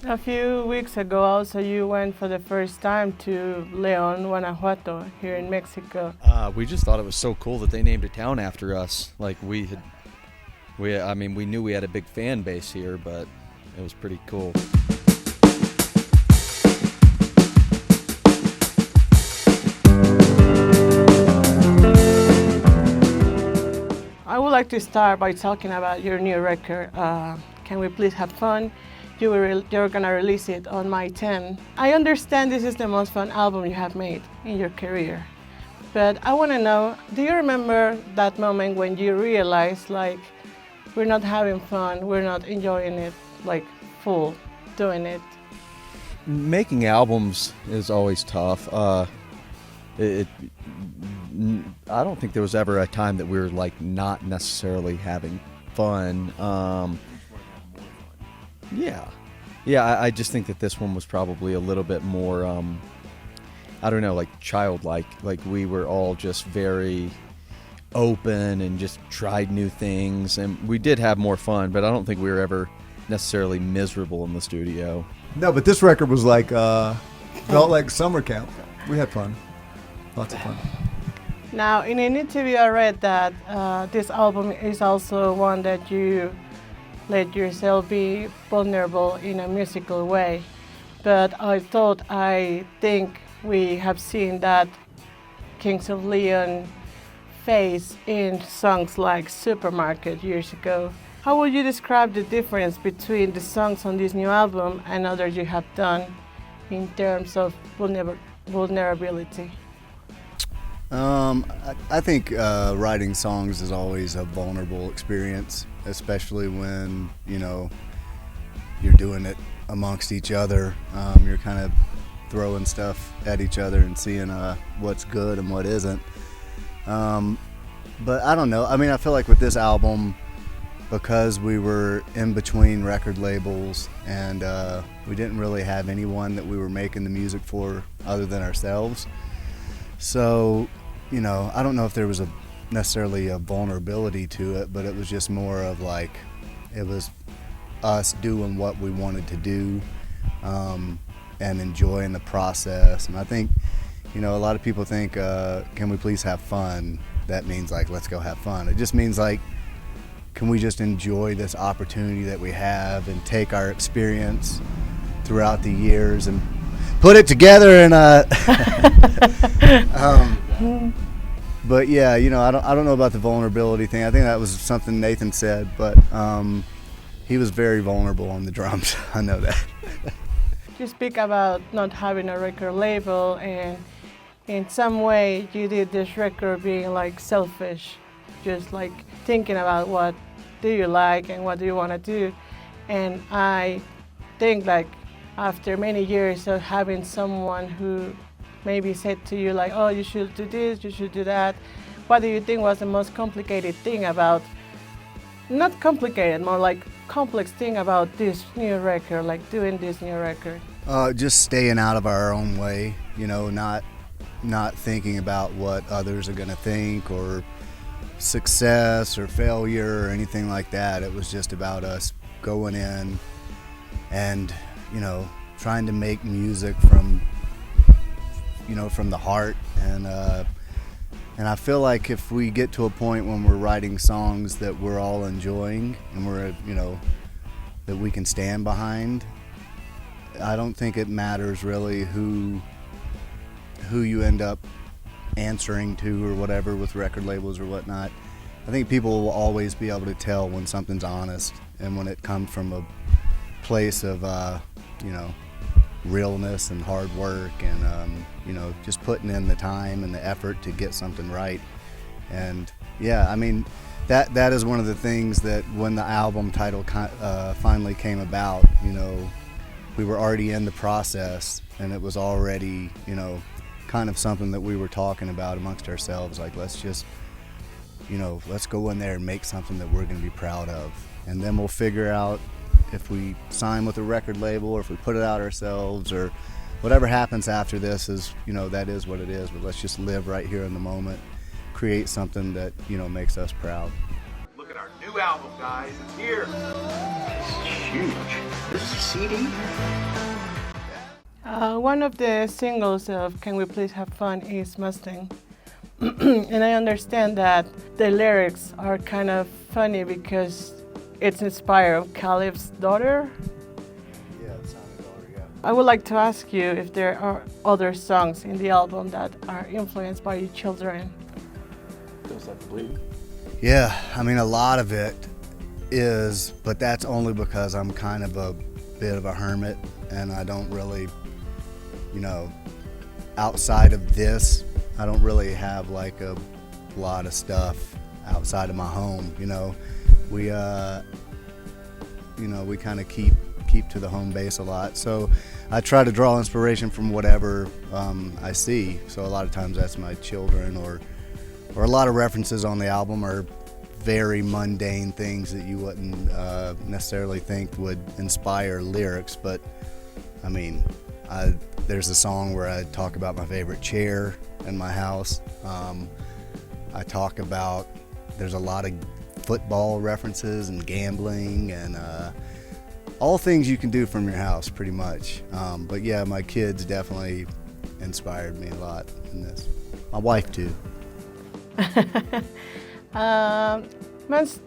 A few weeks ago, also, you went for the first time to León, Guanajuato, here in Mexico. We just thought it was so cool that they named a town after us. Like we knew we had a big fan base here, but it was pretty cool. I would like to start by talking about your new record, Can We Please Have Fun? You're gonna release it on May 10. I understand this is the most fun album you have made in your career, but I wanna know, do you remember that moment when you realized, like, we're not having fun, we're not enjoying it, like, full, doing it? Making albums is always tough. I don't think there was ever a time that we were like not necessarily having fun. I just think that this one was probably a little bit more, I don't know, like childlike. Like we were all just very open and just tried new things, and we did have more fun, but I don't think we were ever necessarily miserable in the studio. No, but this record was like, felt like summer camp. We had fun. Lots of fun. Now, in an interview I read that this album is also one that you let yourself be vulnerable in a musical way. But I think we have seen that Kings of Leon phase in songs like Supermarket years ago. How would you describe the difference between the songs on this new album and others you have done in terms of vulnerability? I think writing songs is always a vulnerable experience, especially when, you're doing it amongst each other. You're kind of throwing stuff at each other and seeing what's good and what isn't. But I don't know. I mean, I feel like with this album, because we were in between record labels and we didn't really have anyone that we were making the music for other than ourselves. So, I don't know if there was necessarily a vulnerability to it, but it was just more of like, it was us doing what we wanted to do and enjoying the process. And I think, a lot of people think, can we please have fun? That means like, let's go have fun. It just means like, can we just enjoy this opportunity that we have and take our experience throughout the years and put it together and but yeah, I don't know about the vulnerability thing. I think that was something Nathan said, but he was very vulnerable on the drums. I know that. You speak about not having a record label, and in some way you did this record being like selfish, just like thinking about what do you like and what do you want to do. And I think like after many years of having someone who maybe said to you like, oh, you should do this, you should do that, what do you think was the most complicated thing about, not complicated, more like complex thing about this new record, like doing this new record? Just staying out of our own way, not thinking about what others are going to think or success or failure or anything like that. It was just about us going in and trying to make music from the heart, and I feel like if we get to a point when we're writing songs that we're all enjoying and we're that we can stand behind, I don't think it matters really who you end up answering to or whatever with record labels or whatnot. I think people will always be able to tell when something's honest and when it comes from a place of realness and hard work and just putting in the time and the effort to get something right. And yeah, I mean that is one of the things that when the album title finally came about, we were already in the process, and it was already kind of something that we were talking about amongst ourselves, like let's just let's go in there and make something that we're going to be proud of, and then we'll figure out if we sign with a record label or if we put it out ourselves or whatever happens after this is, that is what it is. But let's just live right here in the moment, create something that, makes us proud. Look at our new album, guys. It's here. It's huge. This is a CD. One of the singles of Can We Please Have Fun is Mustang. And I understand that the lyrics are kind of funny because it's inspired of Calip's daughter. Yeah, it's not a daughter, yeah. I would like to ask you if there are other songs in the album that are influenced by your children. Feels like bleeding. Yeah, I mean, a lot of it is, but that's only because I'm kind of a bit of a hermit and I don't really, outside of this, I don't really have like a lot of stuff outside of my home. We we kind of keep to the home base a lot. So I try to draw inspiration from whatever I see. So a lot of times that's my children, or a lot of references on the album are very mundane things that you wouldn't necessarily think would inspire lyrics. But I mean, there's a song where I talk about my favorite chair in my house. I talk about, there's a lot of football references and gambling and all things you can do from your house pretty much. But yeah, my kids definitely inspired me a lot in this. My wife too.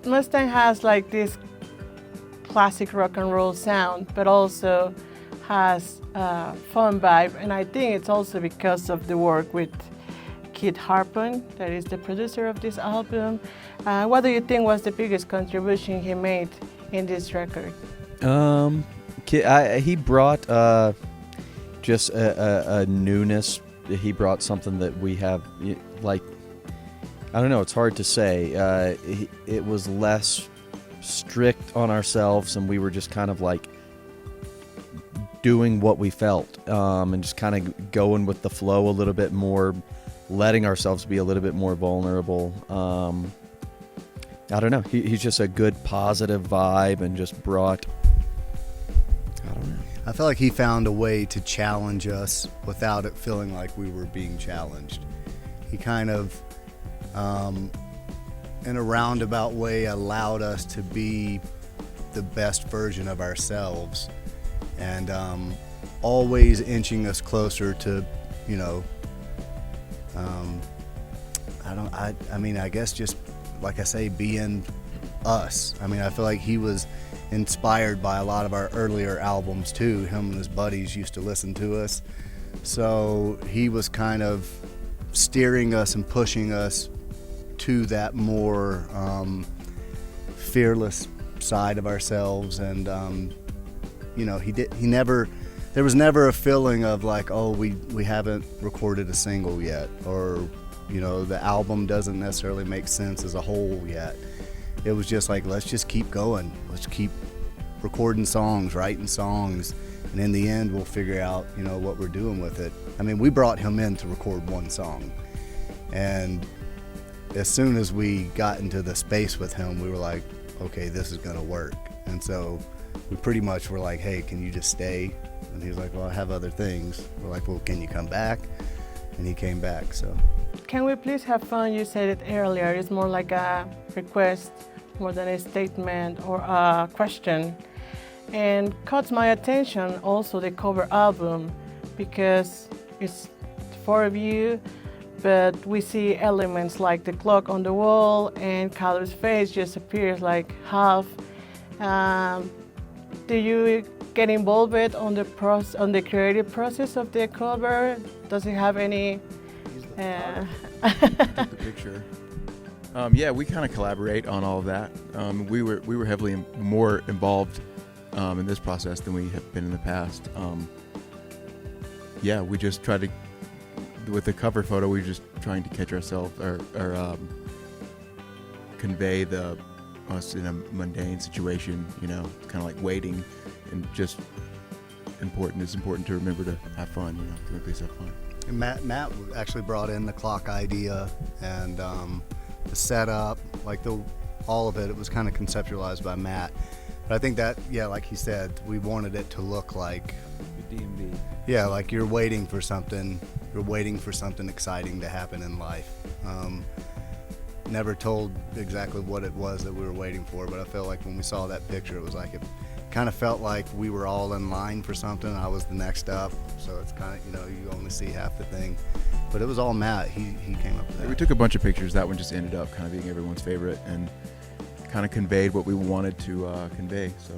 Mustang has like this classic rock and roll sound, but also has a fun vibe, and I think it's also because of the work with Kid Harpoon, that is the producer of this album. What do you think was the biggest contribution he made in this record? He brought just a newness. He brought something that we have, like, I don't know, it's hard to say. It was less strict on ourselves, and we were just kind of like doing what we felt, and just kind of going with the flow a little bit more, letting ourselves be a little bit more vulnerable. I don't know. He's just a good positive vibe and just brought, I don't know. I feel like he found a way to challenge us without it feeling like we were being challenged. He kind of, in a roundabout way, allowed us to be the best version of ourselves, and always inching us closer to, I guess just, like I say, being us. I mean, I feel like he was inspired by a lot of our earlier albums too. Him and his buddies used to listen to us. So he was kind of steering us and pushing us to that more fearless side of ourselves. And, there was never a feeling of like, oh, we haven't recorded a single yet, or, the album doesn't necessarily make sense as a whole yet. It was just like, let's just keep going. Let's keep recording songs, writing songs, and in the end, we'll figure out, what we're doing with it. I mean, we brought him in to record one song, and as soon as we got into the space with him, we were like, okay, this is gonna work. And so we pretty much were like, hey, can you just stay? And he was like, well, I have other things. We're like, well, can you come back? And he came back, so. Can We Please Have Fun? You said it earlier. It's more like a request more than a statement or a question. And caught my attention also the cover album, because it's 4 of you, but we see elements like the clock on the wall, and Calip's face just appears like half. Do you get involved with on the creative process of the cover? Does it have any? Took the picture. Yeah, we kind of collaborate on all of that. We were heavily more involved in this process than we have been in the past. Yeah, we just tried to, with the cover photo, we were just trying to catch ourselves or convey us in a mundane situation, kind of like waiting, and just it's important to remember to have fun, can we please have fun. And Matt actually brought in the clock idea and the setup, like all of it. It was kind of conceptualized by Matt. But I think that, yeah, like he said, we wanted it to look like DMV. Yeah, like you're waiting for something. You're waiting for something exciting to happen in life. Never told exactly what it was that we were waiting for, but I felt like when we saw that picture, it was like it kind of felt like we were all in line for something. I was the next up, so it's kind of, you only see half the thing. But it was all Matt. He came up with that. We took a bunch of pictures. That one just ended up kind of being everyone's favorite and kind of conveyed what we wanted to convey. So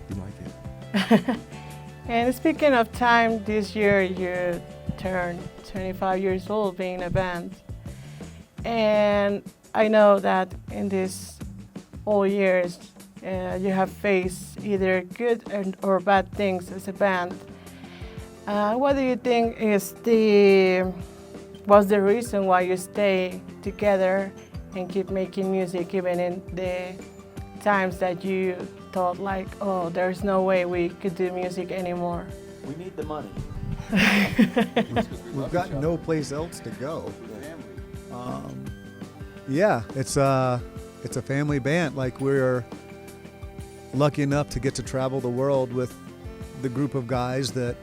you like it. And speaking of time, this year you turned 25 years old being a band. And I know that in these all years, you have faced either good or bad things as a band. What do you think was the reason why you stay together and keep making music even in the times that you thought like, oh, there's no way we could do music anymore? We need the money. We've got no place else to go. Yeah, it's a family band. Like, we're lucky enough to get to travel the world with the group of guys that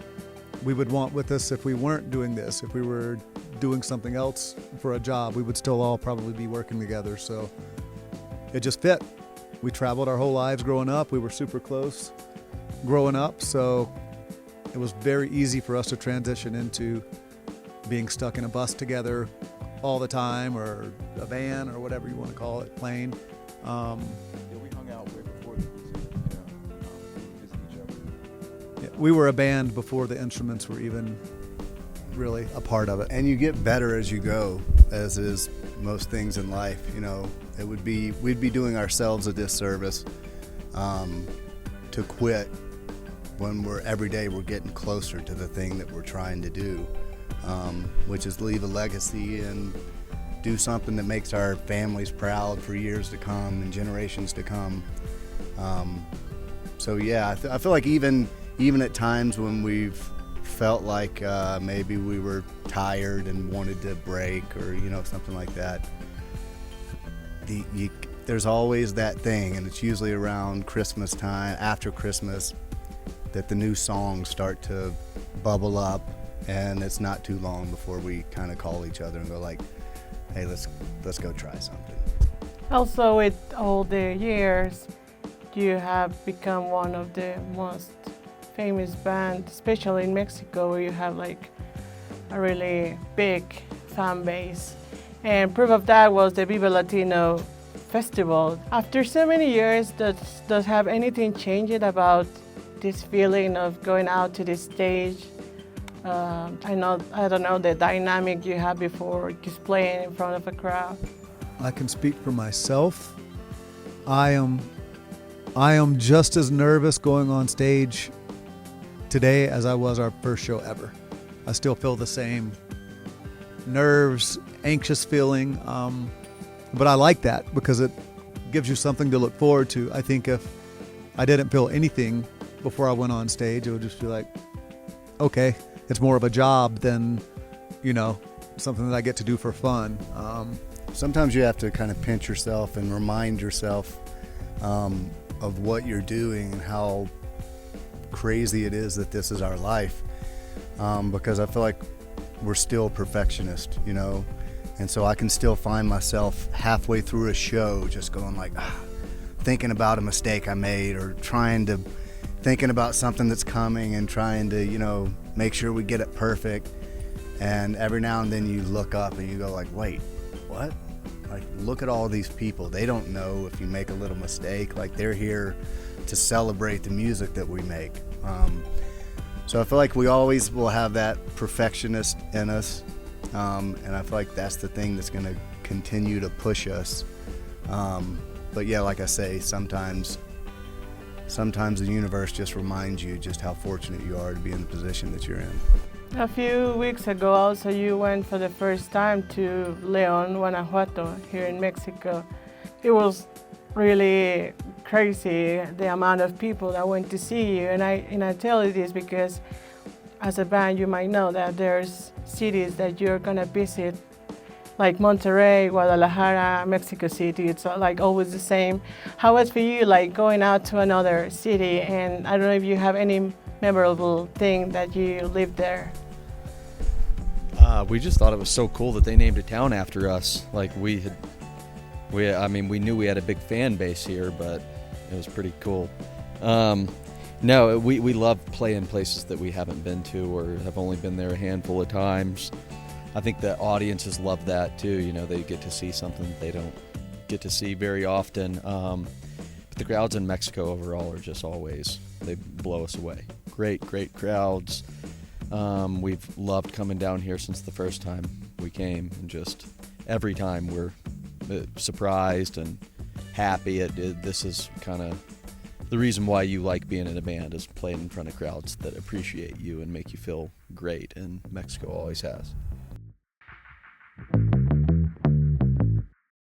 we would want with us if we weren't doing this. If we were doing something else for a job, we would still all probably be working together. So it just fit. We traveled our whole lives growing up. We were super close growing up. So it was very easy for us to transition into being stuck in a bus together all the time, or a van, or whatever you want to call it, plane. We hung out way before the music. We visited each other. Yeah, we were a band before the instruments were even really a part of it. And you get better as you go, as is most things in life. We'd be doing ourselves a disservice to quit when every day we're getting closer to the thing that we're trying to do, which is leave a legacy and do something that makes our families proud for years to come and generations to come. So yeah, I feel like even at times when we've felt like maybe we were tired and wanted to break, or something like that, there's always that thing, and it's usually around Christmas time, after Christmas, that the new songs start to bubble up, and it's not too long before we kind of call each other and go like, hey, let's go try something. Also, with all the years, you have become one of the most famous bands, especially in Mexico, where you have like a really big fan base. And proof of that was the Viva Latino festival. After so many years, does have anything changed about this feeling of going out to the stage? I don't know the dynamic you had before just playing in front of a crowd. I can speak for myself. I am just as nervous going on stage today as I was our first show ever. I still feel the same nerves, anxious feeling, but I like that because it gives you something to look forward to. I think if I didn't feel anything before I went on stage, it would just be like, okay, it's more of a job than, something that I get to do for fun. Sometimes you have to kind of pinch yourself and remind yourself of what you're doing and how crazy it is that this is our life, because I feel like we're still perfectionists, and so I can still find myself halfway through a show just going like, thinking about a mistake I made, or thinking about something that's coming and trying to, make sure we get it perfect. And every now and then you look up and you go like, wait, what? Like, look at all these people. They don't know if you make a little mistake. Like, they're here to celebrate the music that we make. So I feel like we always will have that perfectionist in us. And I feel like that's the thing that's going to continue to push us. But yeah, like I say, sometimes the universe just reminds you just how fortunate you are to be in the position that you're in. A few weeks ago also you went for the first time to León, Guanajuato, here in Mexico. It was really crazy the amount of people that went to see you, and I tell you this because as a band you might know that there's cities that you're gonna visit, like Monterrey, Guadalajara, Mexico City. It's like always the same. How was for you like going out to another city, and I don't know if you have any memorable thing that you lived there? We just thought it was so cool that they named a town after us. Like we knew we had a big fan base here, but it was pretty cool. No, we love playing places that we haven't been to or have only been there a handful of times. I think the audiences love that too. You know, they get to see something that they don't get to see very often. But the crowds in Mexico overall are just always, they blow us away. Great crowds. We've loved coming down here since the first time we came, and just every time we're surprised and happy. This is kind of the reason why you like being in a band, is playing in front of crowds that appreciate you and make you feel great, and Mexico always has.